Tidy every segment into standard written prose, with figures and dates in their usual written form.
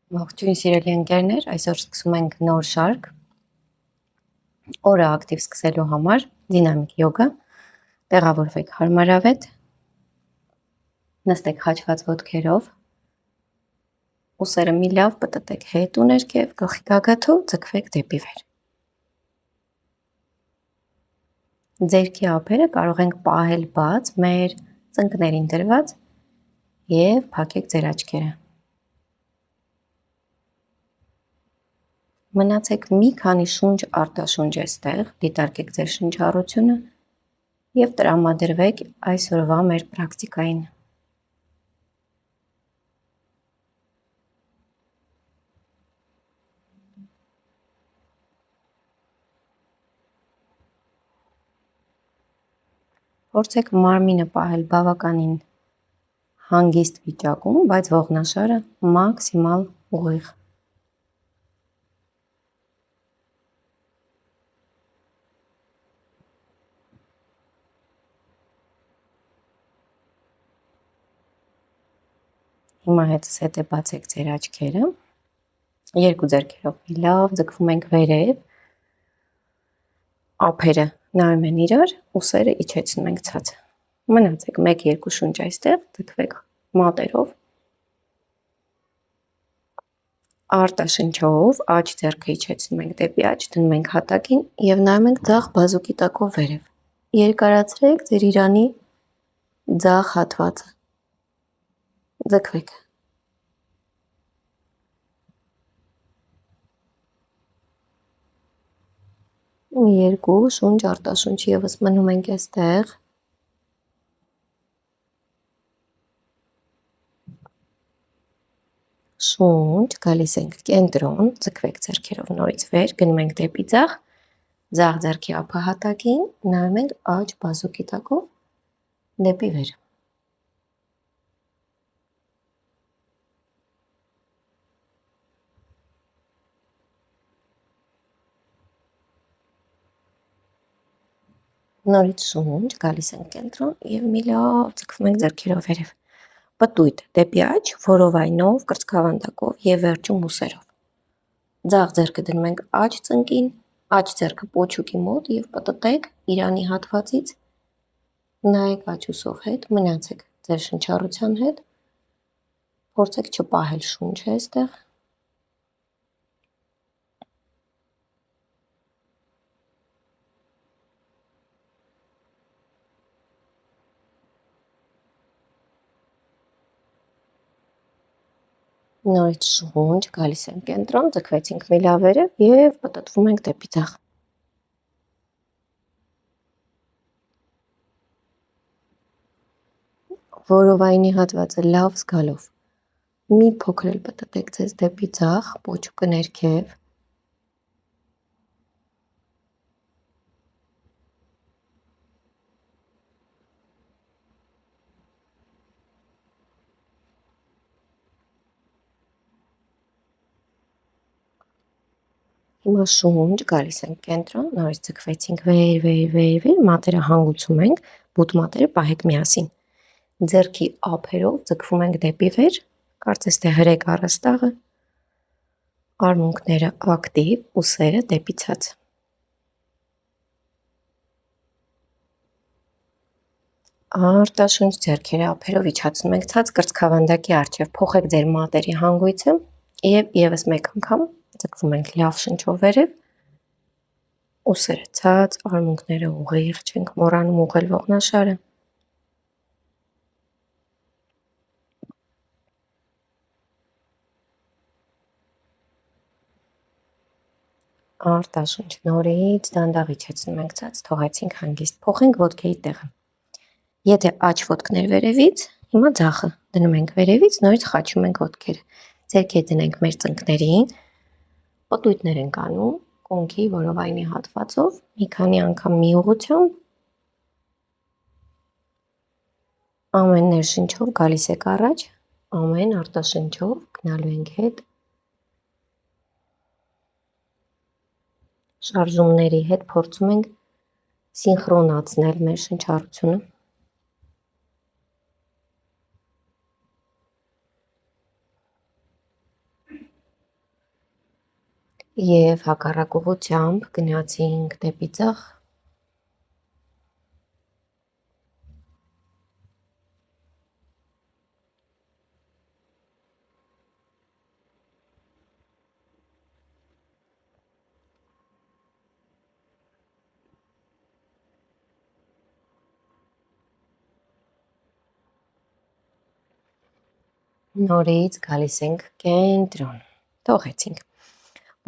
Ողջույն սիրելի ընկերներ, այսօր սկսում ենք նոր շարք օրը ակտիվ սկսելու համար դինամիկ յոգա։ Տեղավորվեք հարմարավետ, նստեք խաչված ոտքերով, ուսերը մի լավ պտտեք հետ ու ներքև, գլխի գագաթով ձգվեք դեպի վեր։ Ձերքի ափերը կարող ենք պահել բաց, մեր ծնկներին դրված եւ փակեք ձեր աչքերը։ Մնացեք մի քանի շունչ արտաշունչ էստեղ, դիտարկեք ձեր շնչառությունը եւ տրամադրվեք այսօրվա մեր պրակտիկային։ Փորձեք մարմինը պահել բավականին հանգիստ վիճակում, բայց ողնաշարը մաքսիմալ ուղիղ։ Հիմա հետ բացեք ձեր աչքերը, երկու ձեռքերով մի լավ ձգվում ենք վերև, ափերը նայում են իրար, ուսերը իջեցնում ենք ցած։ Մնացեք 1-2 շունչ այստեղ, ձգվեք մատերով, արտաշնչով աջ ձեռքը իջեցնում ենք դեպի աջ, դնում ենք հատակին եւ նայում ենք ձախ բազուկի տակով վերև։ Երկարացրեք ձեր իրանի ձախ հատվածը։ Ձգվեք։ Երկու շունչ արտաշունչ եւս մնում ենք այստեղ։ Շունչ, գալիս ենք կենտրոն, ձգվեք ձեռքերով նորից վեր, գնում ենք դեպի ձախ, ձախ ձեռքի ափը հատակին, նայում ենք աջ բազուկի տակով դեպի վեր։ Նորից շունչ, գալիս ենք կենտրոն եւ մի լավ ձգվում ենք ձեռքերով վերև։ Պտույտ դեպի աջ, որովայնով, կրծքավանդակով եւ վերջում ուսերով։ Ձախ ձեռքը դնում ենք աջ ծնկին, աջ ձեռքը պոչուկի մոտ եւ պտտեք իրանի հատվածից, նայեք աջ ուսով հետ, մնացեք ձեր շնչառության հետ, փորձեք չպահել շունչը այստեղ։ Նորից շունչ, գալիս ենք կենտրոն, ձգվեցինք մի լավ վերև եւ պտտվում ենք դեպի ձախ։ Որովայնի հատվածը լավ զգալով մի փոքր էլ պտտեք ձեզ դեպի ձախ, պոչուկը ներքև։ Հիմա շունչ, գալիս ենք կենտրոն, նորից ձգվեցինք վեր, մատերը հանգուցում ենք, բութ մատերը պահեք միասին։ Ձեռքի ափերով ձգվում ենք դեպի վեր, կարծես թե հրեք առաստաղը, արմունկները ակտիվ, ուսերը դեպի ցած։ Արտաշունչ ձեռքերը ափերով իջացնում ենք ցած կրծքավանդակի առջև, փոխեք ձեր մատերի հանգույցը եւ եւս մեկ անգամ ձգվում ենք լավ շնչով վերև, ուսերը ցած, արմունկները ուղիղ, չենք մոռանում ուղղել ողնաշարը։ Արտաշունչ նորից դանդաղ իջեցնում ենք ցած, թողեցինք հանգիստ, փոխենք ոտքերի տեղը։ Եթե աջ ոտքներ վերևից, հիմա ձախը դնում ենք վերևից, նորից խաչում ենք ոտքերը։ Ձեռքեր դնենք մեր ծնկներին, պտույտներ ենք անում կոնքի որովայնի հատվածով, մի քանի անգամ մի ուղղությամբ, ամեն ներշնչով գալիս եք առաջ, ամեն արտաշնչով գնալու ենք հետ։ Շարժումների հետ փորձում ենք սինխրոնացնել մեր շնչառությունը։ Եվ հակառակ ուղղությամբ գնացինք դեպի ձախ։ Նորից գալիս ենք կենտրոն, թողեցինք,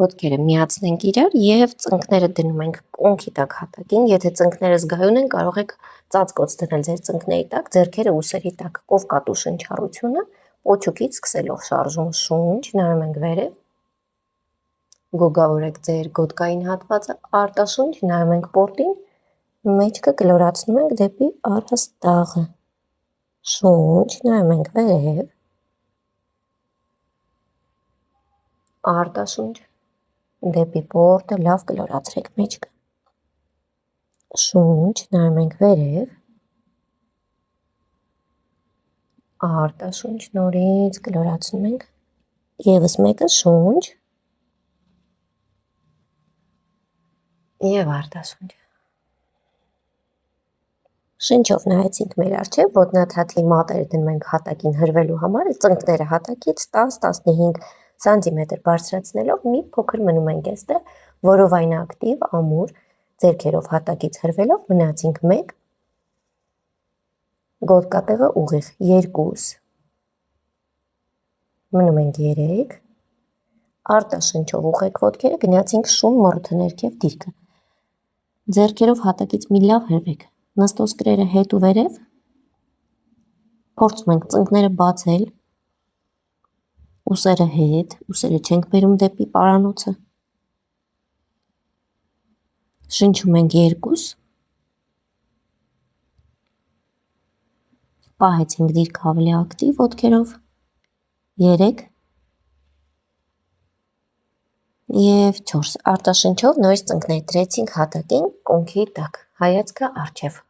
ոտքերը միացնենք իրար և ծնկները դնում ենք կոնքի տակ հատակին, եթե ծնկները զգայուն են, կարող եք ծածկոց դնել ձեր ծնկների տակ, ձեռքերը ուսերի տակ, կովկատու շնչառությունը, պոչուկից սկսելով շարժումը շունչ, նայում ենք վերև, գոգավորեք ձեր գոտկային հատվածը, արտաշունչ, նայում ենք պորտին, մեջքը կլորացնում ենք դեպի առաստաղը, շունչ, նայում ենք վերև, արտաշունչ, դեպի պորտը, լավ կլորացրեք մեջքը, շունչ, նայում ենք վերև, արտաշունչ, նորից կլորացնում ենք, ևս մեկը շունչ և արտաշունչ։ Շնչով նայեցինք մեր առջև, ոտնաթաթի մատերը դնում ենք հատակին հրվելու համար, ծնկները հատակից 10-15 սանտիմետր բարձրացնելով մի փոքր մնում ենք այստեղ, որովայնը ակտիվ, ամուր, ձեռքերով հատակից հրվելով, մնացինք 1, գոտկատեղը ուղիղ 2, մնում ենք 3, արտաշնչով ուղղեք ոտքերը, գնացինք շուն մորթը ներքև դիրքը, ձեռքերով հատակից մի լավ հրվեք, նստոսկրերը հետ ու վերև, փորձում ենք ծնկները բացել, ուսերը հետ, ուսերը չենք բերում դեպի պարանոցը, շնչում ենք 2, պահեցինք դիրքը ավելի ակտիվ ոտքերով, 3 և 4, արտաշնչով նորից ծնկները դրեցինք հատակին, կոնքի տակ, հայացքը առջև,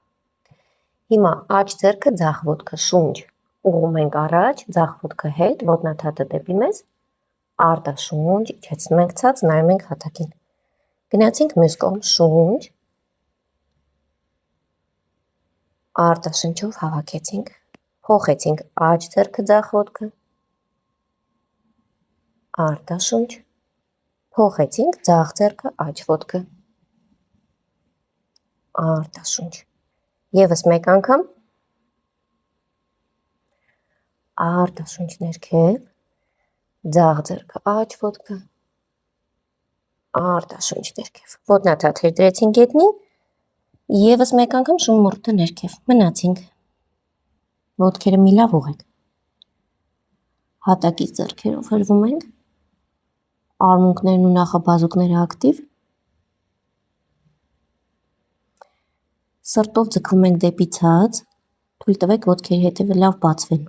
հիմա աջ ձեռքը ձախ ոտքը, շունչ, ուղղում ենք առաջ, ձախ ոտքը հետ, ոտնաթաթը դեպի մեզ, արտաշունչ, իջեցնում ենք ցած, նայում ենք հատակին, գնացինք մյուս կողմ, շունչ, արտաշնչով հավաքեցինք, փոխեցինք աջ ձեռքը ձախ ոտքը, արտաշունչ, փոխեցինք ձախ ձեռքը աջ ոտքը, արտաշունչ, ևս մեկ անգամ, արտաշունչ ներքև, ձախ ձեռքը աջ ոտքը, արտաշունչ ներքև, ոտնաթաթեր դրեցինք գետնին, ևս մեկ անգամ շուն մորթը ներքև, մնացինք, ոտքերը մի լավ ուղղեք, հատակից ձեռքերով հրվում ենք, արմունկներն ու նախաբազուկները ակտիվ, սրտով ձգվում ենք դեպի ցած, թույլ տվեք ոտքերի հետևը լավ բացվեն,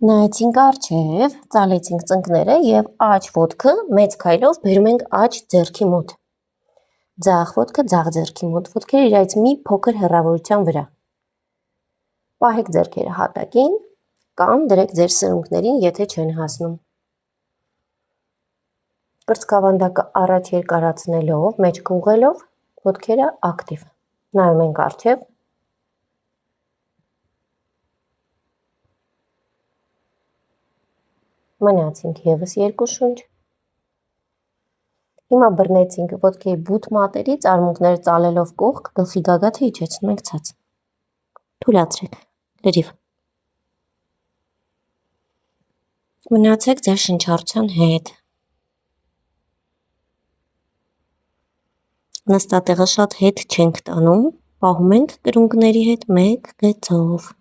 նայեցինք առջև, ծալեցինք ծնկները և աջ ոտքը մեծ քայլով բերում ենք աջ ձեռքի մոտ, ձախ ոտքը ձախ ձեռքի մոտ, ոտքերը իրարից մի փոքր հեռավորության վրա, պահեք ձեռքերը հատակին կամ դրեք ձեր սրունքներին, եթե չեն հասնում, կրծքավանդակը առաջ երկարացնելով, մեջքը ուղղելով, ոտքերը ակտիվ, նայում ենք առջև, մնացինք ևս 2 շունչ, հիմա բռնեցինք ոտքերի բութ մատերից, արմունկները ծալելով կողք, գլխի գագաթը իջեցնում ենք ցած, թուլացրեք, լրիվ, մնացեք ձեր շնչառության հետ, նստատեղը շատ հետ չենք տանում, պահում ենք կրունկների հետ մեկ գծով,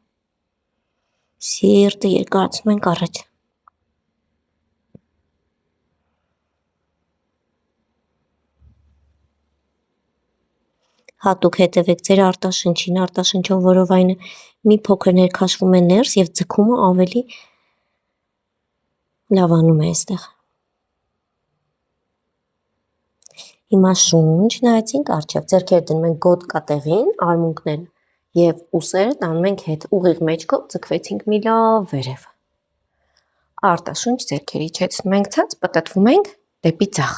սիրտը երկարացնում ենք առաջ, հատուկ հետևեք ձեր արտաշնչին, արտաշնչով որովայնը մի փոքր ներքաշվում է ներս և ձգումը ավելի լավանում է այստեղ, հիմա շունչ, նայեցինք առջև, ձեռքերը դնում ենք գոտկատեղին, արմունկները և ուսերը տանում ենք հետ, ուղիղ մեջքով ձգվեցինք մի լավ վերև, Արտաշունչ ձեռքերի իջեցնում ենք ցած, պտտվում ենք դեպի ձախ։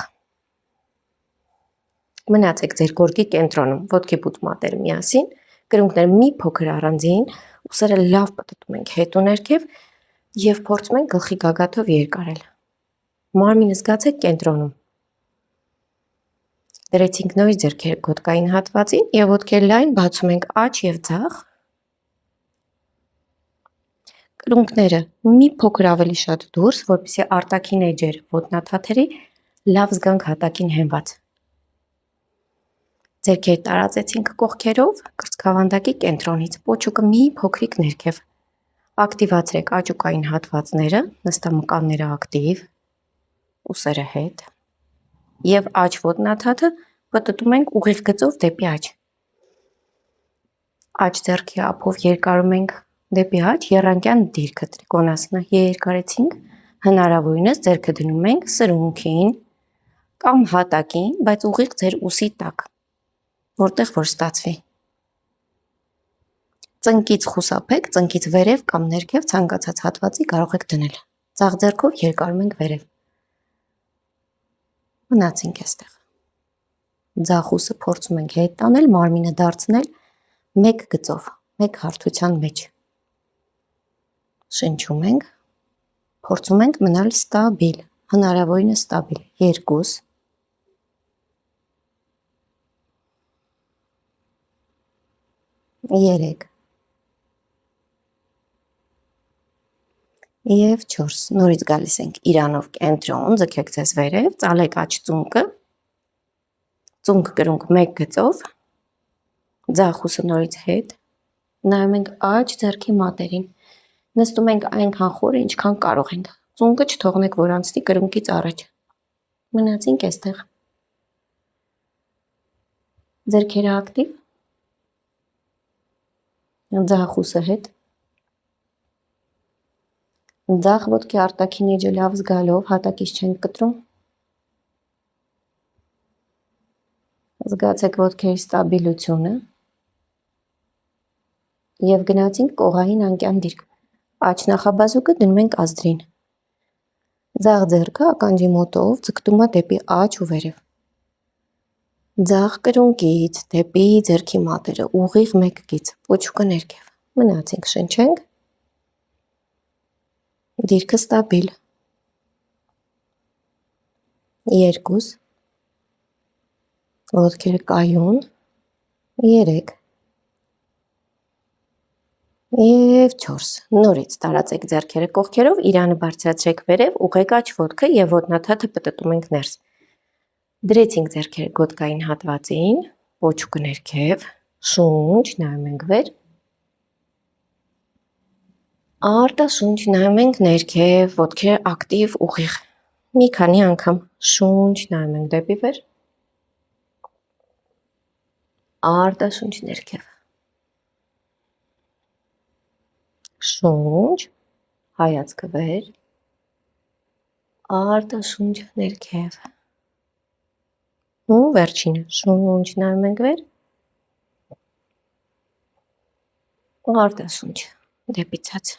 Մնացեք ձեր գորգի կենտրոնում, ոտքի բութ մատերը միասին, կրունկները մի փոքր առանձին, ուսերը լավ պտտում ենք հետ ու ներքև եւ փորձում ենք գլխի գագաթով երկարել։ Մարմինը զգացեք կենտրոնում։ Դրեցինք նորից ձեռքերը գոտկային հատվածին եւ ոտքերը լայն բացում ենք աջ եւ ձախ։ Կրունկները մի փոքր ավելի շատ դուրս, որպեսզի արտաքին էջերը ոտնաթաթերի լավ զգանք հատակին հենված։ Ձեռքերը տարածեցինք կողքերով, կրծքավանդակի կենտրոնից, պոչուկը մի փոքրիկ ներքև։ Ակտիվացրեք աճուկային հատվածները, նստամկանները ակտիվ, ուսերը հետ եւ աջ ոտնաթաթը պտտում ենք ուղիղ գծով դեպի աջ։ Աջ ձեռքի ափով երկարում ենք դեպի աջ, եռանկյան դիրքը տրիկոնասնը երկարեցինք, հնարավորինս ձեռքը դնում ենք սրունքին կամ հատակին, բայց ուղիղ ձեր ուսի տակ, որտեղ որ ստացվի։ Ծնկից խուսափեք, ծնկից վերև կամ ներքև ցանկացած հատվածի կարող եք դնել։ Ձախ ձեռքով երկարում ենք վերև։ Մնացինք այստեղ։ Ձախ ուսը փորձում ենք հետ տանել, մարմինը դարձնել մեկ գծով, մեկ հարթության մեջ։ Շնչում ենք, փորձում ենք մնալ ստաբիլ, հնարավորինս ստաբիլ, 2, 3 և 4, նորից գալիս ենք իրանով կենտրոն, ձգեք ձեզ վերև, ծալեք աջ ծունկը, ծունկ կրունկ մեկ գծով, ձախ ուսը նորից հետ, նայում ենք աջ ձեռքի մատերին, նստում ենք այնքան խորը, ինչքան կարող ենք, ծունկը չթողնեք, որ անցնի կրունկից առաջ, մնացինք այստեղ, ձեռքերը ակտիվ, ձախ ուսը հետ, ձախ ոտքի արտաքին էջը լավ զգալով, հատակից չենք կտրում, զգացեք ոտքերի ստաբիլությունը և գնացինք կողային անկյան դիրք, աջ նախաբազուկը դնում ենք ազդրին, ձախ ձեռքը ականջի մոտով ձգտում է դեպի աջ ու վերև, ձախ կրունկից դեպի ձեռքի մատերը ուղիղ մեկ գիծ, պոչուկը ներքև, մնացինք, շնչենք, դիրքը ստաբիլ, 2, ոտքերը կայուն, 3 և 4, նորից տարածեք ձեռքերը կողքերով, իրանը բարձրացրեք վերև, ուղղեք աջ ոտքը և ոտնաթաթը պտտում ենք ներս, դրեցինք ձեռքերը գոտկային հատվածին, պոչուկը ներքև, շունչ, նայում ենք վեր, արտաշունչ, նայում ենք ներքև, ոտքերը ակտիվ, ուղիղ, մի քանի անգամ, շունչ, նայում ենք դեպի վեր, արտաշունչ ներքև, շունչ, հայացքը վեր, արտաշունչ ներքև, ու վերջինը, շունչ, նայում ենք վեր, արտաշունչ, դեպի ցած,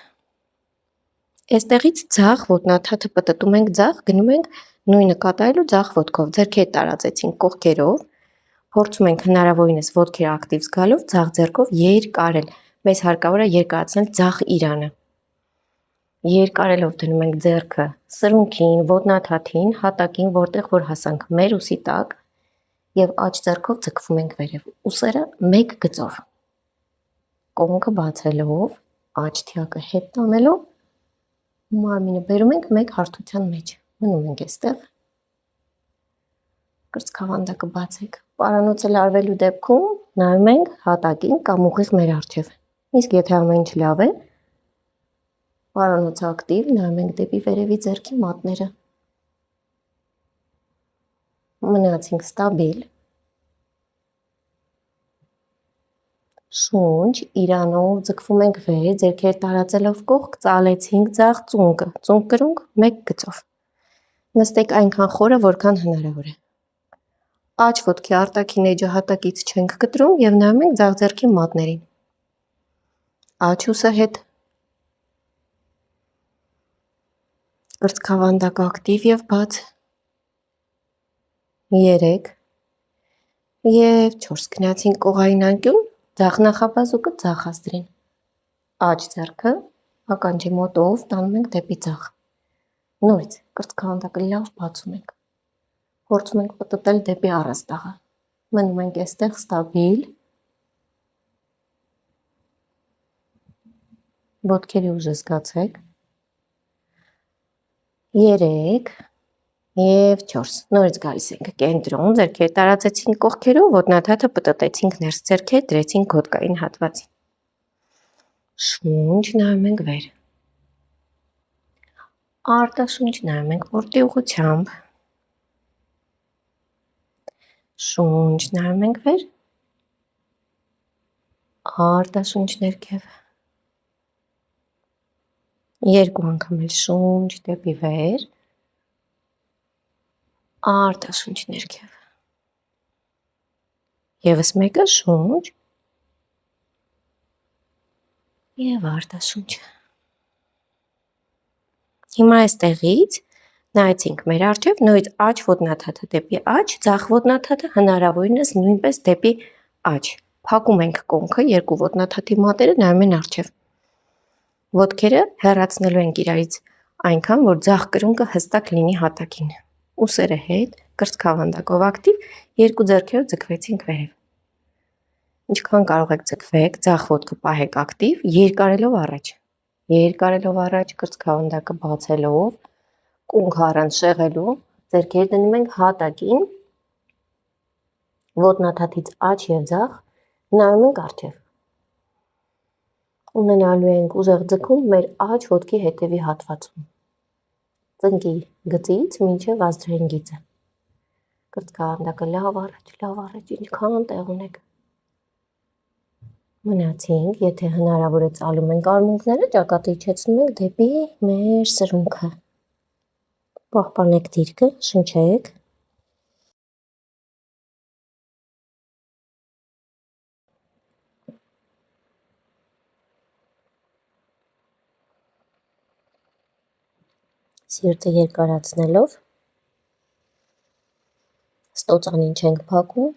այստեղից ձախ ոտնաթաթը պտտում ենք ձախ, գնում ենք նույնը կատարելու ձախ ոտքով, ձեռքերը տարածեցինք կողքերով, փորձում ենք հնարավորինս ոտքերը ակտիվ զգալով ձախ ձեռքով երկարել, մեզ հարկավոր է երկարացնել ձախ իրանը, երկարելով դնում ենք ձեռքը սրունքին, ոտնաթաթին, հատակին, որտեղ որ հասանք մեր ուսի տակ և աջ ձեռքով ձգվում ենք վերև, ուսերը մեկ գծով, կողմքը բացելով, աջ թիակը հետ տանելով, մարմինը բերում ենք մեկ հարթության մեջ, մնում ենք այստեղ, կրծքավանդակը բացեք, պարանոցը լարվելու դեպքում նայում ենք հատակին կամ ուղիղ մեր առջև, իսկ եթե ամեն ինչ լավ է, պարանոցը ակտիվ, նայում ենք դեպի վերևի ձեռքի մատները, մնացինք ստաբիլ, շունչ, իրանով ձգվում ենք վեր, ձեռքերը տարածելով կողք, ծալեցինք ձախ ծունկը, ծունկ կրունկ մեկ գծով, նստեք այնքան խորը, որքան հնարավոր է, աջ ոտքի արտաքին էջը հատակից չենք կտրում և նայում ենք ձախ ձեռքի մատներին, աջ ուսը հետ, կրծքավանդակ ակտիվ եւ բաց, 3 եւ 4 գնացինք կողային անկյուն, ձախ նախաբազուկը ձախ ազդրին, աջ ձեռքը ականջի մոտով տանում ենք դեպի ձախ, նորից կրծքավանդակը լավ բացում ենք, փորձում ենք պտտել դեպի առաստաղը, մնում ենք այստեղ ստաբիլ, ոտքերի ուժը զգացեք, 3 և 4, նորից գալիս ենք կենտրոն, ձեռքերը տարածեցինք կողքերով, ոտնաթաթը պտտեցինք ներս ձեռքեր, դրեցինք գոտկային հատվածին, շունչ նայում ենք վեր, արտաշունչ նայում ենք որդի ուղղությամբ, շունչ նայում ենք վեր, արտաշունչ ներքև, երկու անգամ էլ շունչ դեպի վեր, արտաշունչ ներքև, ևս մեկը շունչ և արտաշունչ, հիմա այստեղից նայեցինք մեր առջև, նորից աջ ոտնաթաթը դեպի աջ, ձախ ոտնաթաթը հնարավորինս նույնպես դեպի աջ, փակում ենք կոնքը, երկու ոտնաթաթի մատերը նայում են առջև, ոտքերը հեռացնելու ենք իրարից այնքան, որ ձախ կրունկը հստակ լինի հատակին, ուսերը հետ, կրծքավանդակով ակտիվ, երկու ձեռքերով ձգվեցինք վերև, ինչքան կարող եք ձգվեք, ձախ ոտքը պահեք ակտիվ, երկարելով առաջ, կրծքավանդակը բացելով, կունքը առանց շեղելու, ձեռքերը դնում ենք հատակին, ոտնաթաթից աջ և ձախ, նայում ենք առջև, ունենալու ենք ուժեղ ձգում մեր աջ ոտքի հետևի հատվածում, ծնկի գծից մինչև ազդրային գիծը, կրծքավանդակը լավ առաջ, ինչքան տեղ ունեք, մնացինք, եթե հնարավոր է ծալում ենք արմունկները, ճակատը իջեցնում ենք դեպի մեր սրունքը, պահպանեք դիրքը, շնչեք, սիրտը երկարացնելով, ստոծանին չենք փակում,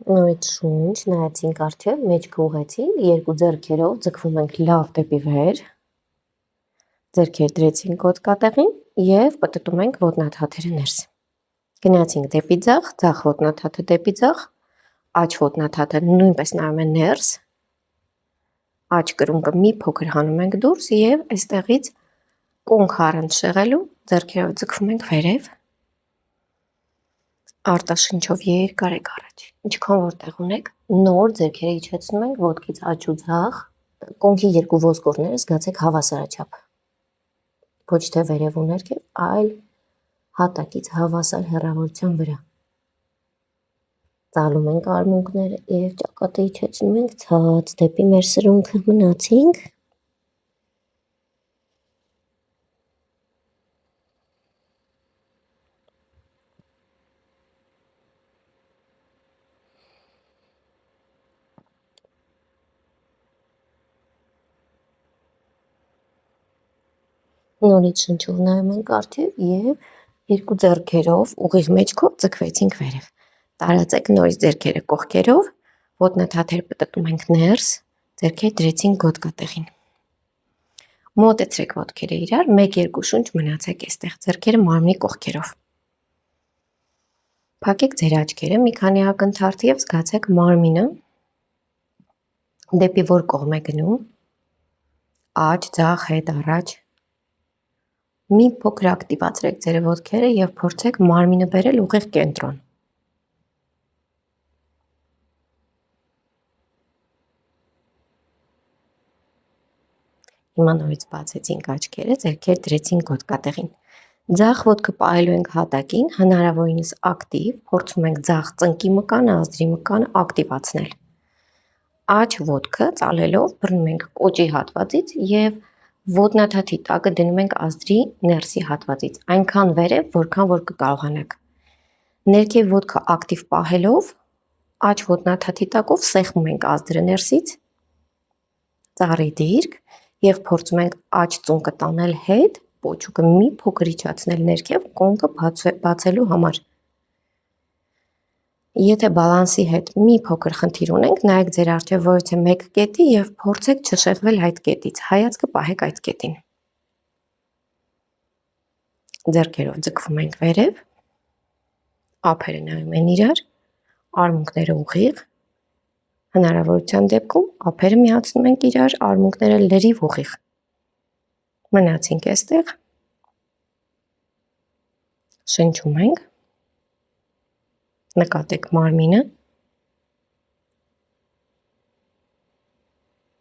նորից շունչ, նայեցինք առջև, մեջքը ուղղեցինք, երկու ձեռքերով ձգվում ենք լավ դեպի վեր, ձեռքեր դրեցինք գոտկատեղին և պտտում ենք ոտնաթաթերը ներս, գնացինք դեպի ձախ, ձախ ոտնաթաթը դեպի ձախ, աջ ոտնաթաթը նույնպես նայում է ներս, աջ կրունկը մի փոքր հանում ենք դուրս և այստեղից կոնքը առանց շեղելու, ձեռքերով ձգվում ենք վերև, արտաշնչով երկար եք առաջ, ինչքան որ տեղ ունեք, նոր ձեռքերը իջեցնում ենք ոտքից աջ ու ձախ, կոնքի երկու ոսկորները զգացեք հավասարաչափ, ոչ թե վերև ու ներքև, այլ հատակից հավասար հեռավորության վրա, ծալում ենք արմունկները և ճակատը իջեցնում ենք ցած դեպի մեր սրունքը, մնացինք, նորից շնչով նայում ենք առջև և երկու ձեռքերով ուղիղ մեջքով ձգվեցինք վերև, տարածեք նորից ձեռքերը կողքերով, ոտնաթաթերը պտտում ենք ներս, ձեռքեր դրեցինք գոտկատեղին, մոտեցրեք ոտքերը իրար, 1-2 շունչ մնացեք այստեղ, ձեռքերը մարմնի կողքերով, փակեք ձեր աչքերը, մի քանի ակնթարթ և զգացեք մարմինը, դեպի որ կողմ է գնում, աջ, ձախ, հետ, առաջ, մի փոքր ակտիվացրեք ձեր ոտքերը և փորձեք մարմինը բերել ուղիղ կենտրոն, հիմա նորից բացեցինք աչքերը, ձեռքեր դրեցինք գոտկատեղին, ձախ ոտքը պահելու ենք հատակին, հնարավորինս ակտիվ, փորձում ենք ձախ ծնկի մկանը, ազդրի մկանը ակտիվացնել, աջ ոտքը ծալելով բռնում ենք կոճի հատվածից և ոտնաթաթի տակը դնում ենք ազդրի ներսի հատվածից, այնքան վերև, որքան որ կկարողանաք, ներքև ոտքը ակտիվ պահելով, աջ ոտնաթաթի տակով սեղմում ենք ազդրը ներսից, ծառի դիրք եւ փորձում ենք աջ ծունկը տանել հետ, պոչուկը մի փոքր իջացնել ներքև կոնքը բացելու համար։ Եթե բալանսի հետ մի փոքր խնդիր ունենք, նայեք ձեր առջև ոչ թե մեկ կետի եւ փորձեք չշեղվել այդ կետից, հայացքը պահեք այդ կետին։ Ձեռքերով ձգվում ենք վերև, ափերը նայում են իրար, արմունկները ուղիղ, հնարավորության դեպքում ափերը միացնում ենք իրար, արմունկները լրիվ ուղիղ։ Մնացինք այստեղ, շնչում ենք, նկատեք մարմինը,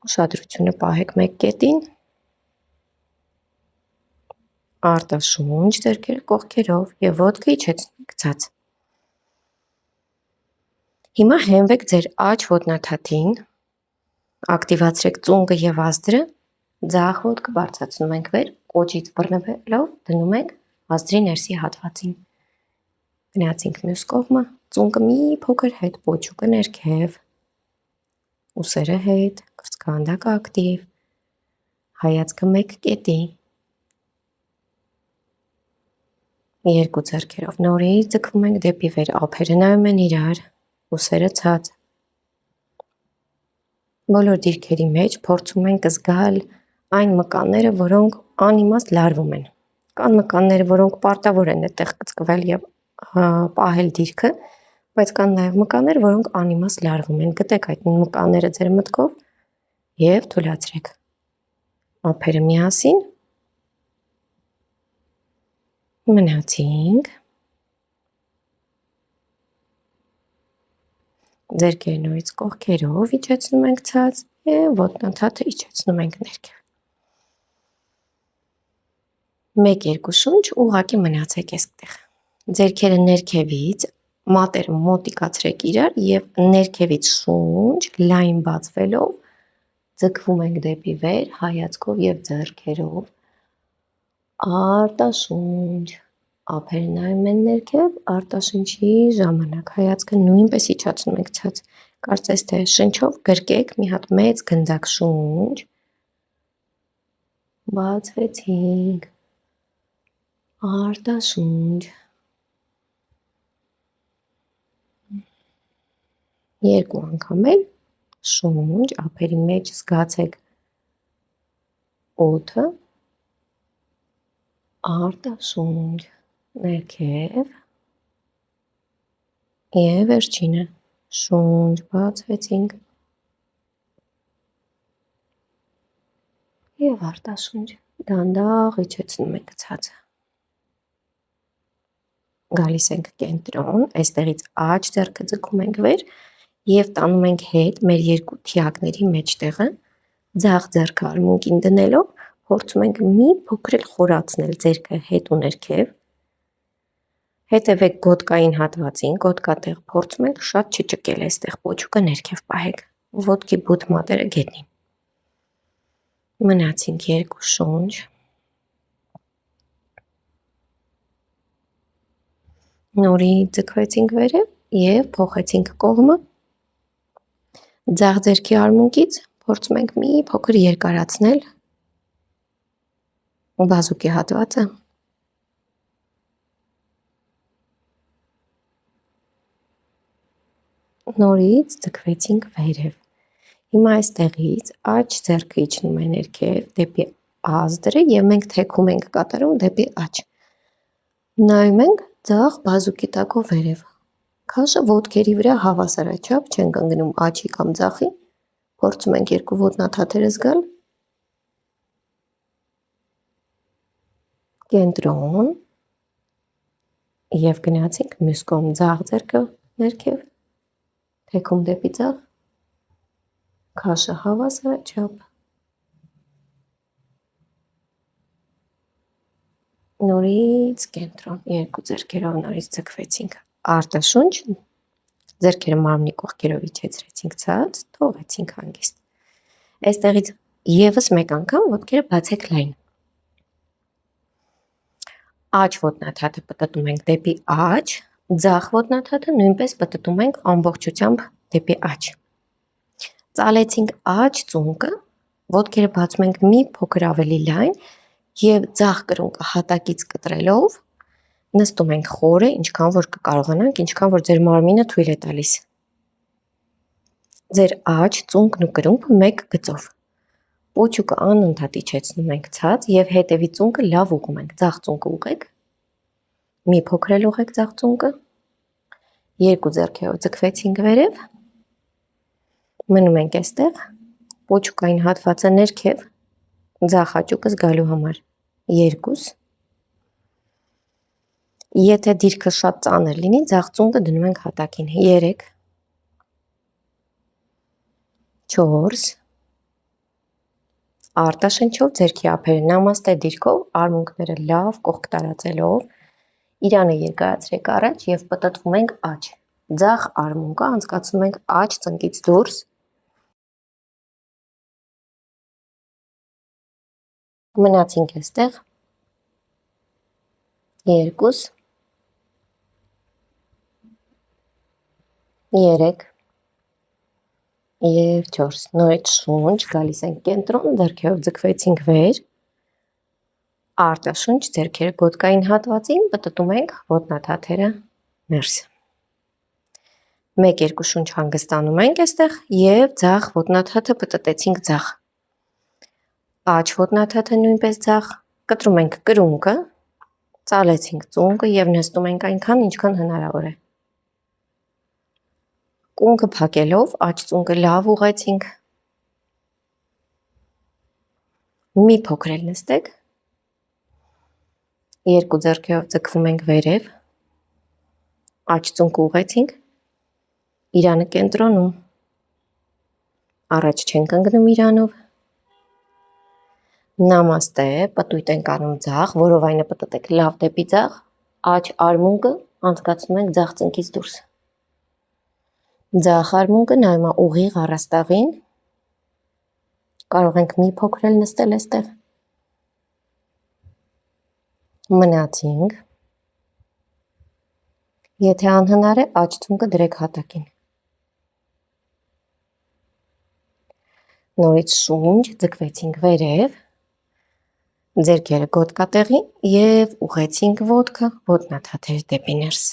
ուշադրությունը պահեք մեկ կետին, արտաշունչ ձեռքերը կողքերով եւ ոտքը իջեցնենք ցած։ Հիմա հենվեք ձեր աջ ոտնաթաթին, ակտիվացրեք ծունկը եւ ազդրը, ձախ ոտքը բարձրացնում ենք վեր, կոճից բռնվելով դնում ենք ազդրի ներսի հատվածին։ Գնացինք մյուս կողմը, ծունկը մի փոքր հետ, պոչուկը ներքև, ուսերը հետ, կրծքավանդակը ակտիվ, հայացքը մեկ կետի, երկու ձեռքերով նորից ձգվում ենք դեպի վեր, ափերը նայում են իրար, ուսերը ցած։ Բոլոր դիրքերի մեջ փորձում ենք զգալ այն մկանները, որոնք անիմաստ լարվում են։ Կան մկանները, որոնք պարտավոր են այդտեղ կծկվել եւ պահել դիրքը, բայց կան նաեւ մկաններ, որոնք անիմաստ լարվում են։ Գտեք այդ մկանները ձեր մտքով եւ թույլատրեք։ Ափերը միասին։ Մնացինք։ Ձեռքերը նորից կողքերով իջեցնում ենք ցած եւ ոտնաթաթը իջեցնում ենք ներքև։ 1-2 շունչ ուղղակի մնացեք այստեղ։ Ձեռքերը ներքևից, մատերը մոտիկացրեք իրար եւ ներքևից շունչ լայն բացվելով ձգվում ենք դեպի վեր հայացքով եւ ձեռքերով։ Արտաշունչ, ափերը նայում են ներքև, արտաշնչի ժամանակ հայացքը նույնպես իջացնում ենք ցած։ Կարծես թե շնչով գրկեք մի հատ մեծ գնդակ շունչ։ Բացվեցինք։ Արտաշունչ։ Երկու անգամ էլ շունչ, ափերի մեջ զգացեք օդը, արտաշունչ, ներքև եւ վերջինը շունչ, բացվեցինք եւ արտաշունչ, դանդաղ իջեցնում ենք ցածը։ Գալիս ենք կենտրոն, այստեղից աջ ձեռքը ձգում ենք վեր եւ տանում ենք հետ մեր երկու թիակների մեջտեղը, ձախ ձեռքը արմունկին դնելով փորձում ենք մի փոքր էլ խորացնել ձեռքը հետ ու ներքև։ Հետևեք գոտկային հատվածին, գոտկատեղ փորձում ենք շատ չճկել այստեղ, պոչուկը ներքև պահեք, ոտքի բութ մատերը գետնին։ Մնացինք 2 շունչ։ Նորից ձգվեցինք վերև եւ փոխեցինք կողմը։ Ձախ ձեռքի արմունկից փորձում ենք մի փոքր երկարացնել բազուկի հատվածը։ Նորից ձգվեցինք վերև։ Հիմա այստեղից աջ ձեռքը իջնում է ներքև դեպի ազդրը եւ մենք թեքում ենք կատարում դեպի աջ։ Նայում ենք ձախ բազուկի տակով վերև։ Քաշը ոտքերի վրա հավասարաչափ չենք ընկնում աջի կամ ձախի։ Փորձում ենք երկու ոտնաթաթերը զգալ։ Կենտրոն եւ գնացինք մյուս կողմ, ձախ ձեռքը ներքև, թեքում դեպի ձախ, քաշը հավասարաչափ։ Նորից կենտրոն, երկու ձեռքերով նորից ձգվեցինք։ Արտաշունչ, ձեռքերը մարմնի կողքերով իջեցրեցինք ցած, թողեցինք հանգիստ։ Այստեղից եւս մեկ անգամ ոտքերը բացեք լայն։ Աջ ոտնաթաթը պտտում ենք դեպի աջ, ձախ ոտնաթաթը նույնպես պտտում ենք ամբողջությամբ դեպի աջ։ Ծալեցինք աջ ծունկը, Ոտքերը բացում ենք մի փոքր ավելի լայն եւ ձախ կրունկը հատակից կտրելով նստում ենք խորը, ինչքան որ կկարողանանք, ինչքան որ ձեր մարմինը թույլ է տալիս։ Ձեր աջ, ծունկն ու կրունկը մեկ գծով։ Պոչուկը անընդհատ իջեցնում ենք ցած եւ հետևի ծունկը լավ ուղում ենք։ Ձախ ծունկը ուղեք։ Մի փոքր էլ ուղեք ձախ ծունկը։ Երկու ձեռքերով ձգվեցինք վերև։ Մնում ենք այստեղ։ Պոչուկային հատվածը ներքև ձախ հաճուկը զգալու համար։ 2 Եթե դիրքը շատ ծանր լինի, ձախ ծունկը դնում ենք հատակին։ 3 4 Արտաշնչով ձեռքի ափերը նամաստե դիրքով, արմունկները լավ կողք տարածելով, իրանը երկարացրեք առաջ եւ պտտվում ենք աջ։ Ձախ արմունկը անցկացնում ենք աջ ծնկից դուրս։ Մնացինք այստեղ 2 3 եւ 4 նորից շունչ գալիս ենք կենտրոն, ձեռքերով ձգվեցինք վեր, արտաշունչ ձեռքերը գոտկային հատվածին, պտտում ենք ոտնաթաթերը ներս, 1-2 շունչ հանգստանում ենք այստեղ եւ ձախ ոտնաթաթը պտտեցինք ձախ, աջ ոտնաթաթը նույնպես ձախ, կտրում ենք կրունկը, ծալեցինք ծունկը եւ նստում ենք այնքան, ինչքան հնարավոր է։ Կունքը փակելով, աջ ծունկը լավ ուղեցինք։ Մի փոքր էլ նստեք։ Երկու ձեռքերով ձգվում ենք վերև։ Աջ ծունկը ուղեցինք։ Իրանը կենտրոնում։ Առաջ չենք ընկնում իրանով։ Նամաստե, պտույտ ենք անում ձախ, որովայնը պտտեք լավ դեպի ձախ, աջ արմունկը անցկացնում ենք ձախ ծնկից դուրս։ Ձախ արմունկը նայում է ուղիղ առաստաղին, կարող ենք մի փոքր էլ նստել այստեղ։ Մնացինք։ Եթե անհնար է, աջ ծունկը դրեք հատակին։ Նորից շունչ, ձգվեցինք վերև, ձեռքերը գոտկատեղի եւ ուղեցինք ոտքը, ոտնաթաթեր դեպի ներս։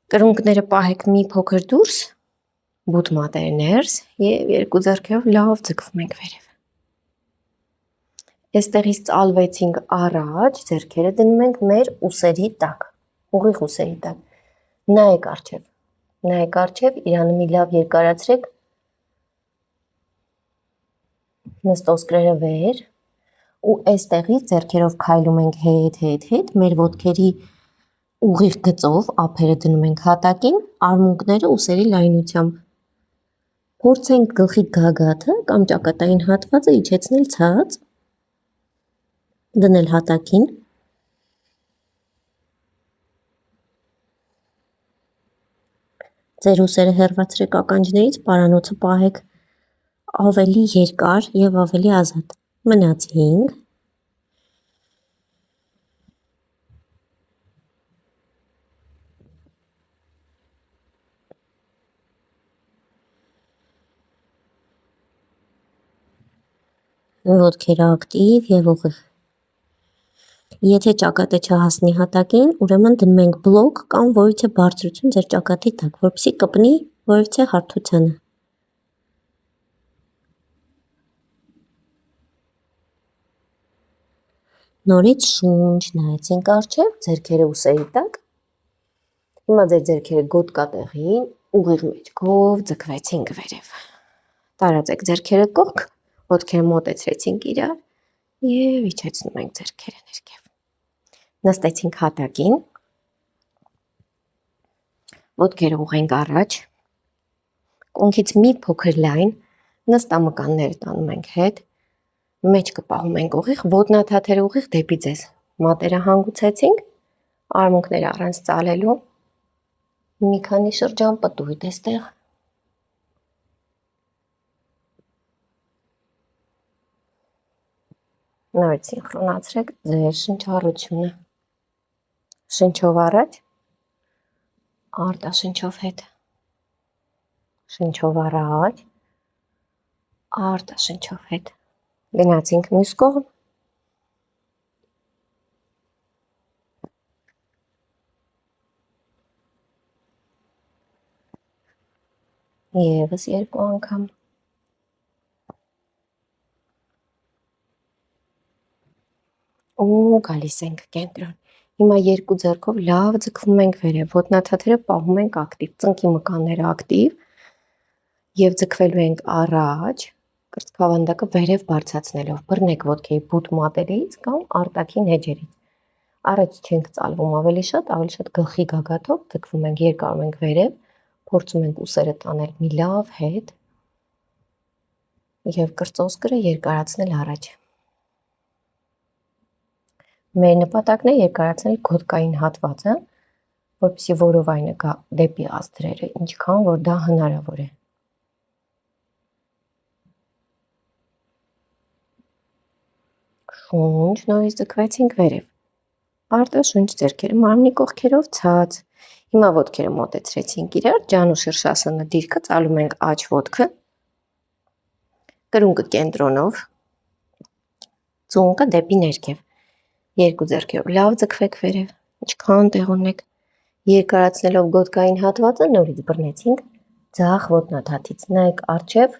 Կրունկները պահեք մի փոքր դուրս, բութ մատերը ներս եւ երկու ձեռքերով լավ ձգվում ենք վերև։ Այստեղից ծալվեցինք առաջ, ձեռքերը դնում ենք մեր ուսերի տակ, ուղիղ ուսերի տակ։ Նայեք առջև, իրանը մի լավ երկարացրեք, նստոսկրերը վեր ու այստեղից ձեռքերով քայլում ենք հետ, մեր ոտքերի ուղիղ գծով ափերը դնում ենք հատակին, արմունկները ուսերի լայնությամբ։ Փորձենք գլխի գագաթը կամ ճակատային հատվածը իջեցնել ցած, դնել հատակին։ Ձեր ուսերը հեռացրեք ականջներից, պարանոցը պահեք ավելի երկար եւ ավելի ազատ։ Մնացինք։ Ոտքերը ակտիվ եւ ուղիղ։ Եթե ճակատը չհասնի հատակին, ուրեմն դնում ենք բլոկ կամ որևիցե բարձրություն ձեր ճակատի տակ, որպեսզի կպնի որևիցե հարթությանը։ Նորից շունչ, նայեցինք առջև, ձեռքերը ուսերի տակ։ Հիմա ձեր ձեռքերը գոտկատեղին, ուղիղ մեջքով ձգվեցինք վերև։ Տարածեք ձեռքերը կողք, ոտքերը մոտեցրեցինք իրար եւ իջեցնում ենք ձեռքերը ներքև։ Նստեցինք հատակին, ոտքերը ուղենք առաջ, կոնքից մի փոքր լայն, նստամկանները տանում ենք հետ, մեջքը պահում ենք ուղիղ, ոտնաթաթերը ուղիղ դեպի ձեզ, մատերը հանգուցեցինք, արմունկները առանց ծալելու, մի քանի շրջան պտույտ այստեղ։ Նորից սինխրոնացրեք ձեր շնչառությունը։ Շնչով առաջ, արտաշնչով հետ։ Շնչով առաջ, արտաշնչով հետ։ Գնացինք մյուս կողմ։ Եվս երկու անգամ։ Ու գալիս ենք կենտրոն։ Հիմա երկու ձեռքով լավ ձգվում ենք վերև, ոտնաթաթերը պահում ենք ակտիվ, ծնկի մկանները ակտիվ եւ ձգվելու ենք առաջ, կրծքավանդակը վերև բարձրացնելով, բռնեք ոտքի բութ մատերից կամ արտաքին էջերից։ Առաջ չենք ծալվում ավելի շատ գլխի գագաթով ձգվում ենք, երկարում ենք վերև, փորձում ենք ուսերը տանել մի լավ հետ եւ կրծոսկրը երկարացնել առաջ։ Մեր նպատակն է երկարացնել գոտկային հատվածը, որպեսզի որովայնը գա դեպի ազդրերը, ինչքան որ դա հնարավոր է։ Շունչ, նորից ձգվեցինք վերև։ Արտաշունչ ձեռքերը մարմնի կողքերով ցած։ Հիմա ոտքերը մոտեցրեցինք իրար, ջան ու շրշասնը դիրքը ծալում ենք աջ ոտքը, կրունկը կենտրոնով, ծունկը դեպի ներքև։ Երկու ձեռքերով լավ ձգվեք վերև, ինչքան տեղ ունեք, երկարացնելով գոտկային հատվածը նորից բռնեցինք ձախ ոտնաթաթից, նայեք առջև,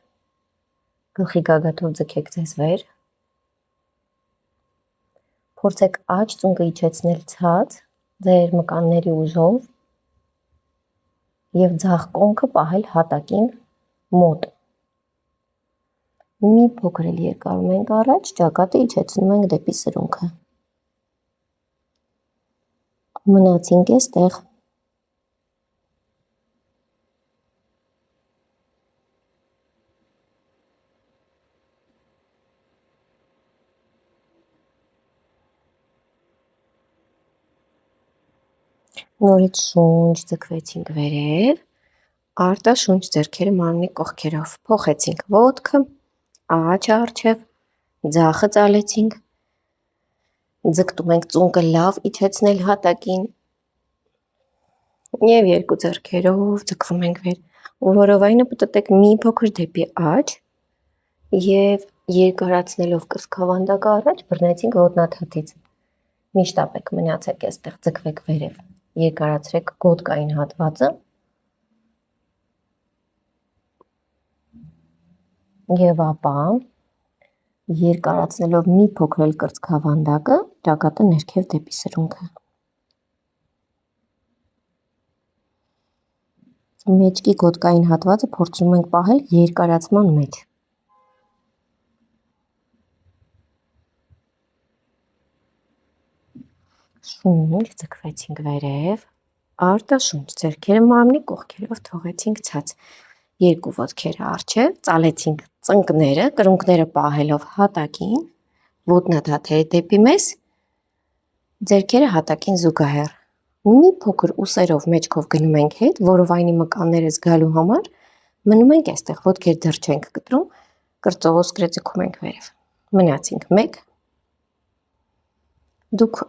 գլխի գագաթով ձգեք ձեզ վեր, փորձեք աջ ծունկը իջեցնել ցած, ձեր մկանների ուժով եւ ձախ կոնքը պահել հատակին մոտ։ Մի փոքր էլ երկարում ենք առաջ, ճակատը իջեցնում ենք դեպի սրունքը։ Մնացինք էստեղ։ Նորից շունչ ձգվեցինք վերև, արտաշունչ ձեռքերը մարմնի կողքերով, փոխեցինք ոտքը, աջ առջև, ձախը ծալեցինք, ձգտում ենք ծունկը լավ իջեցնել հատակին եւ երկու ձեռքերով ձգվում ենք վեր, որովայնը պտտեք մի փոքր դեպի աջ եւ երկարացնելով կրծքավանդակը առաջ բռնեցինք ոտնաթաթից։ Մի շտապեք, մնացեք այստեղ, ձգվեք վերև, երկարացրեք գոտկային հատվածը եւ ապա երկարացնելով մի փոքր էլ կրծքավանդակը, ճակատը ներքև դեպի սրունքը։ Մեջքի գոտկային հատվածը փորձում ենք պահել երկարացման մեջ։ Շունչ, ձգվեցինք վերև, արտաշունչ, ձեռքերը մարմնի կողքերով թողեցինք ցած, երկու ոտքերը առջև, ծալեցինք ծնկները, կրունկները պահելով հատակին, ոտնաթաթերը դեպի մեզ, ձեռքերը հատակին զուգահեռ։ Մի փոքր ուսերով մեջքով գնում ենք հետ, որովայնի մկանները զգալու համար, մնում ենք այստեղ, ոտքեր դեռ չենք կտրում, կրծողոսկրը ձգում ենք վերև։ Մնացինք 1, դուք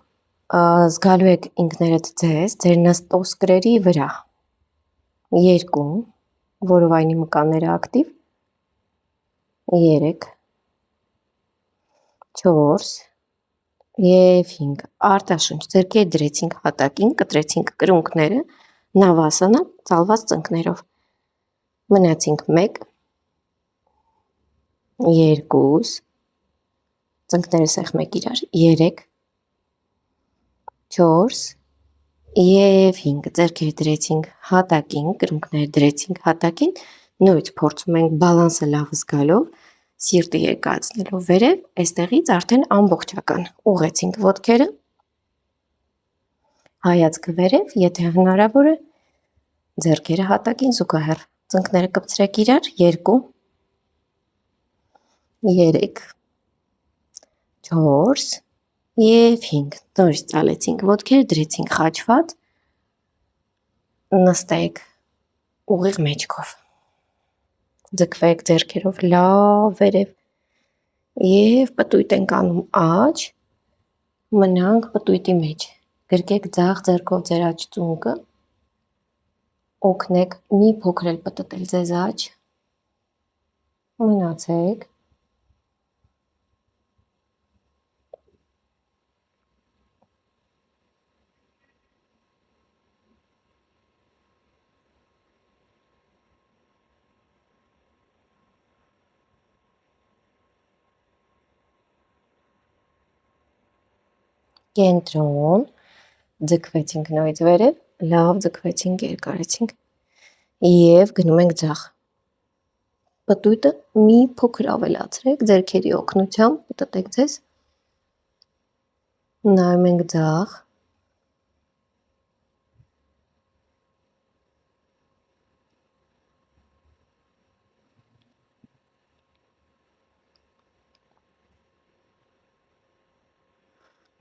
զգալու եք ինքներդ ձեզ, ձեր նստոսկրերի վրա, 2, որովայնի մկանները ակտիվ, 3, 4 և 5, արտաշունչ, ձեռքերը դրեցինք հատակին, կտրեցինք կրունկները, նավասանը ծալված ծնկներով, մնացինք 1, 2, ծնկները սեղմեք իրար, 3, 4 և 5, ձեռքերը դրեցինք հատակին, կրունկները դրեցինք հատակին, նորից փորձում ենք բալանսը լավ զգալով, սիրտը երկարացնելով վերև, այստեղից արդեն ամբողջական, ուղղեցինք ոտքերը, հայացքը վերև, եթե հնարավոր է, ձեռքերը հատակին զուգահեռ, ծնկները կպցրեք իրար, 2, 3, 4 և 5, նորից ծալեցինք ոտքերը, դրեցինք խաչված, նստեք ուղիղ մեջքով, ձգվեք ձեռքերով լավ վերև և պտույտ ենք անում աջ, մնանք պտույտի մեջ, գրկեք ձախ ձեռքով ձեր աջ ծունկը, օգնեք մի փոքր էլ պտտել ձեզ աջ, մնանք Մնացեք։ Կենտրոն, ձգվեցինք նորից վերև, լավ ձգվեցինք, երկարեցինք և գնում ենք ձախ։ Պտույտը մի փոքր ավելացրեք, ձեռքերի օգնությամբ պտտեք ձեզ, նայում ենք ձախ,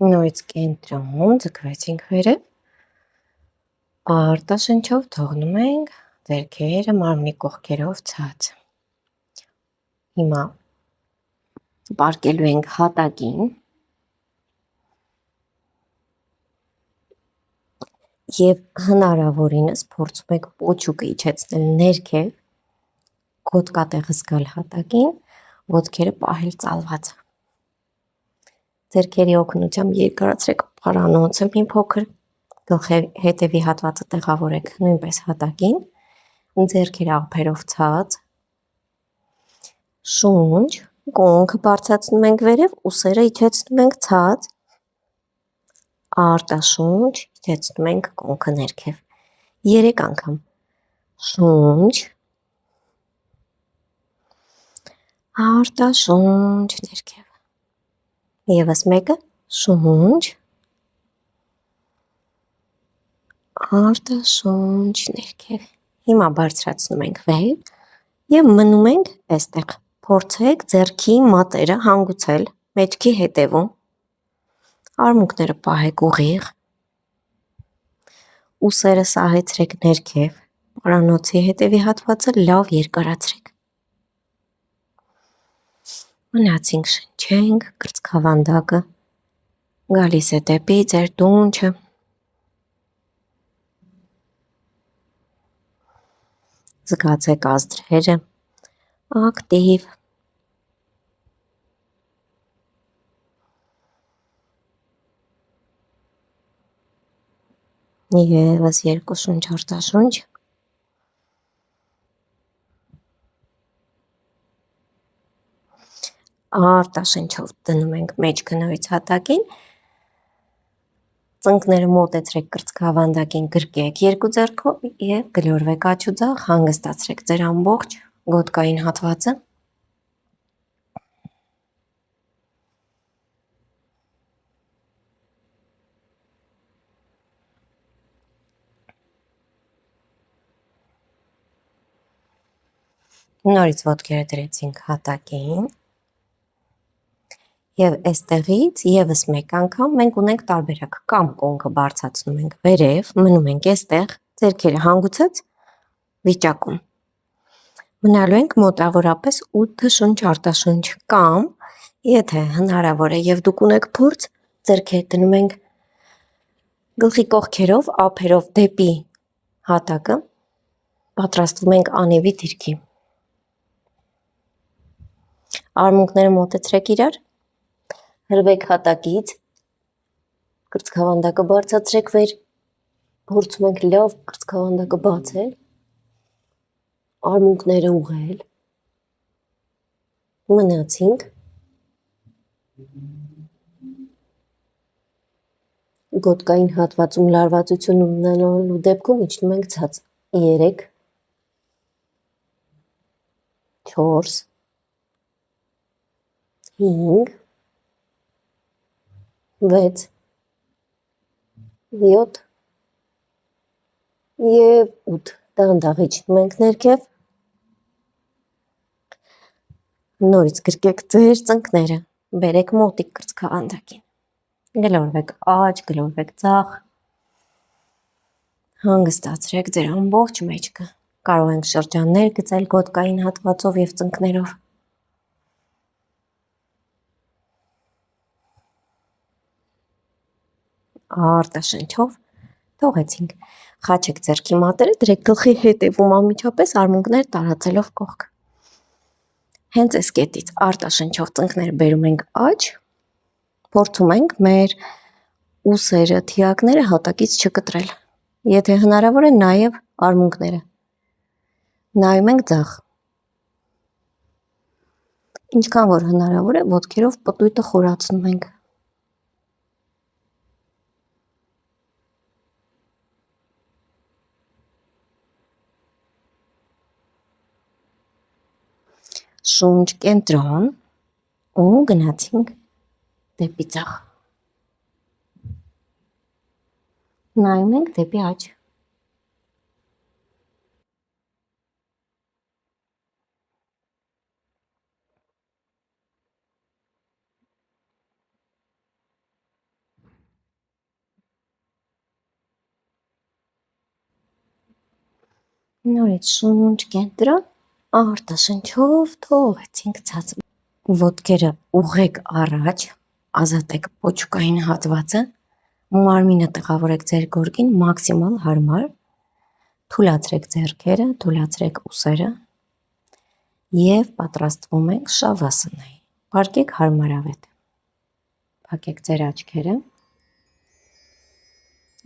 նորից կենտրոն, ձգվեցինք վերև, արտաշնչով թողնում ենք ձեռքերը մարմնի կողքերով ցած։ Հիմա պառկելու ենք հատակին և հնարավորինս փորձում եք պոչուկը իջեցնել ներքև, գոտկատեղը զգալ հատակին, ոտքերը պահել ծալված։ Ձեռքերի օգնությամբ երկարացրեք պարանոցը մի փոքր, գլխի հետևի հատվածը տեղավորեք նույնպես հատակին, ձեռքերը ափերով ցած, շունչ, կոնքը բարձրացնում ենք վերև, ուսերը իջեցնում ենք ցած, արտաշունչ, իջեցնում ենք կոնքը ներքև, 3 անգամ, շունչ, արտաշունչ ներքև, ևս մեկը, շունչ, արտաշունչ ներքև, հիմա բարձրացնում ենք վեր և մնում ենք այստեղ, փորձեք ձեռքի մատերը հանգուցել մեջքի հետևում, արմունկները պահեք ուղիղ, ուսերը սահեցրեք ներքև, պարանոցի հետևի հատվածը լավ երկարացրեք, մնացինք շնչենք, կրծքավանդակը գալիս է դեպի ձեր դունչը, զգացեք ազդրերը, ակտիվ, ևս 2 շունչ, արտաշունչ, արտաշնչով դնում ենք մեջքը նորից հատակին, ծնկները մոտեցրեք կրծքավանդակին, գրկեք 2 ձեռքով և գլորվեք աջ ու ձախ, հանգստացրեք ձեր ամբողջ գոտկային հատվածը, նորից ոտքերը դրեցինք հատակին և այստեղից ևս մեկ անգամ մենք ունենք տարբերակ, կամ կոնքը բարձրացնում ենք վերև, մնում ենք այստեղ, ձեռքերը հանգուցած վիճակում, մնալու ենք մոտավորապես 8 շունչ, արտաշունչ, կամ եթե հնարավոր է և դուք ունեք փորձ, ձեռքերը դնում ենք գլխի կողքերով, ափերով դեպի հատակը, պատրաստվում ենք անևի դիրքի, արմունկները մոտեցրեք իրար, հրվեք հատակից, կրծքավանդակը բարձրացրեք վեր, փորձում ենք լավ կրծքավանդակը բացել, արմունկները ուղղել, մնացինք, գոտկային հատվածում լարվածություն ունենալու դեպքում իջնում ենք ցած, 3, 4, 5, 6, 7 և 8, դանդաղ իջնում ենք ներքև, նորից գրկեք ձեր ծնկները, բերեք մոտիկ կրծքավանդակին, գլորվեք աջ, գլորվեք ձախ, հանգստացրեք ձեր ամբողջ մեջքը, կարող ենք շրջաններ գծել գոտկային հատվածով և ծնկներով, արտաշնչով թողեցինք, խաչեք ձեռքի մատերը, դրեք գլխի հետևում անմիջապես արմունկներ տարածելով կողք, Հենց այս կետից արտաշնչող ծնկները բերում ենք աջ, փորձում ենք մեր ուսերը, թիակները հատակից չկտրել։ Եթե հնարավոր է, նաև արմունկները։ Նայում ենք ձախ։ Ինչքան որ հնարավոր է, ոտքերով պտույտը խորացնում ենք։ Շունչ, կենտրոն ու գնացինք դեպի ձախ։ Նայում ենք դեպի աջ։ Նորից շունչ, կենտրոն, արտաշնչով թողեցինք ցած։ Ոտքերը ուղղեք առաջ, ազատեք պոչուկային հատվածը, մարմինը տղավորեք ձեր գորգին մաքսիմալ հարմար, թուլացրեք ձեռքերը, թուլացրեք ուսերը և պատրաստվում ենք շավասանայի։ Փակեք հարմարավետ, փակեք ձեր աչքերը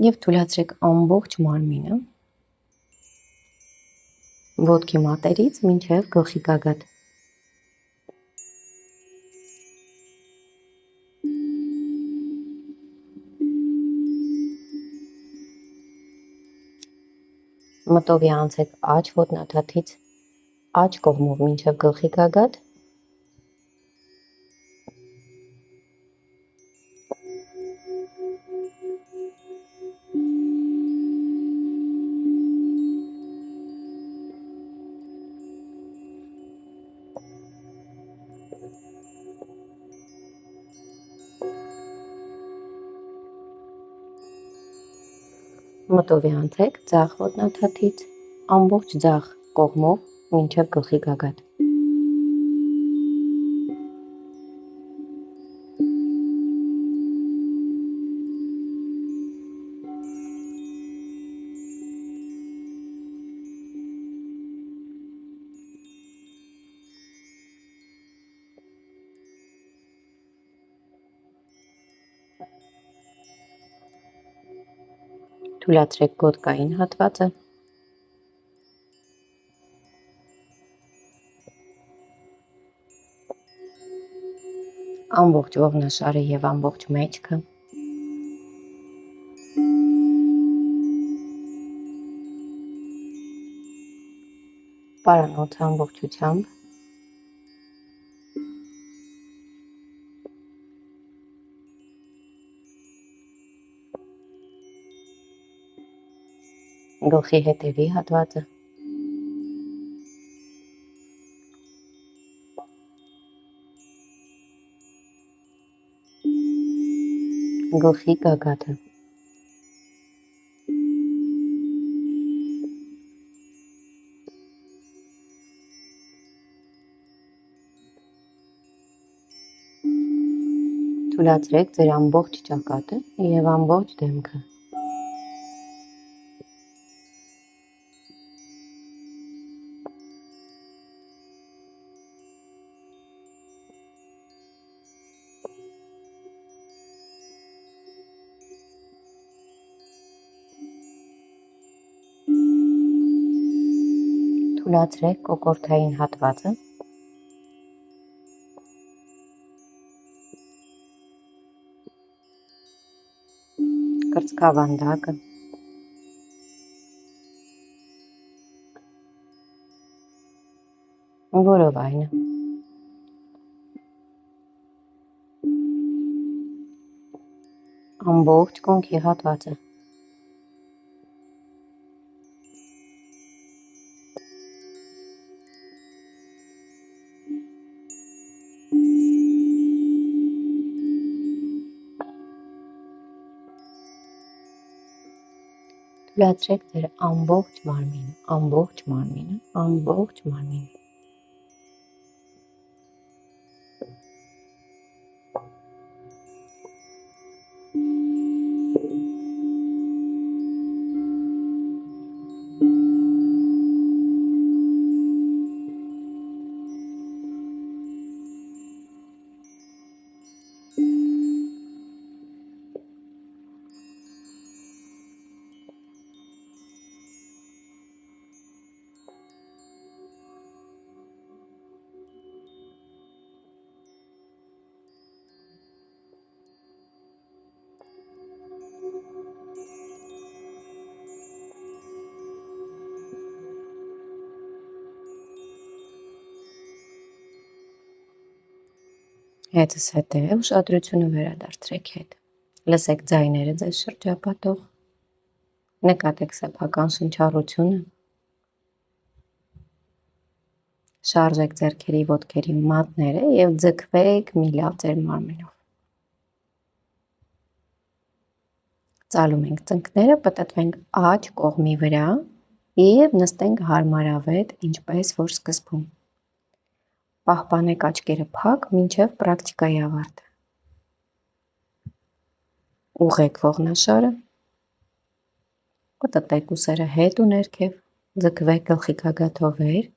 և թուլացրեք ամբողջ մարմինը, ոտքի մատերից մինչև գլխի գագաթ։ Մտովի անցեք աջ ոտնաթաթից աջ կողմով մինչև գլխի գագաթ, մտովի անցեք ձախ ոտնաթաթից ամբողջ ձախ կողմով մինչև գլխի գագաթ։ Թուլացրեք գոտկային հատվածը, ամբողջ ողնաշարը և ամբողջ մեջքը, պարանոցը ամբողջությամբ, գլխի հետևի հատվածը, գլխի գագաթը, թուլացրեք ձեր ամբողջ ճակատը և ամբողջ դեմքը։ Թուլացրեք կոկորդային հատվածը, կրծքավանդակը, որովայնը, ամբողջ կոնքի հատվածը, թուլացրեք ձեր ամբողջ մարմինը, ամբողջ մարմինը, ամբողջ մարմինը։ Հետս հետ է, ուշադրությունը վերադարձրեք հետ։ Լսեք ձայները ձեզ շրջապատող, նկատեք սեփական շնչառությունը, շարժեք ձեռքերի ոտքերի մատները և ձգվեք մի լավ ձեր մարմինով։ Ծալում ենք ծնկները, պտտվենք աջ կողմի վրա և նստենք հարմարավետ, ինչպես որ սկզբում։ Պահպանեք աչքերը փակ, մինչև պրակտիկայի ավարտը։ Ուղղեք ողնաշարը, պտտեք ուսերը հետ ու ներքև, ձգվեք գլխիկագաթով վեր,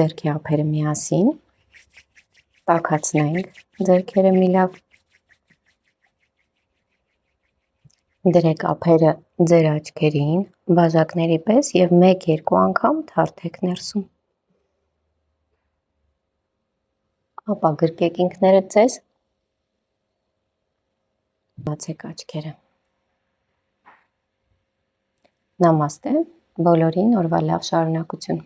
ձեռքի ափերը միասին, տաքացնենք ձեռքերը մի լավ, դրեք ափերը ձեր աչքերին, բաժակների պես և 1-2 անգամ թարթեք ներսում։ Ապա գրկեք ինքներդ ձեզ, բացեք աչքերը։ Նամաստե, բոլորին օրվա լավ շարունակություն։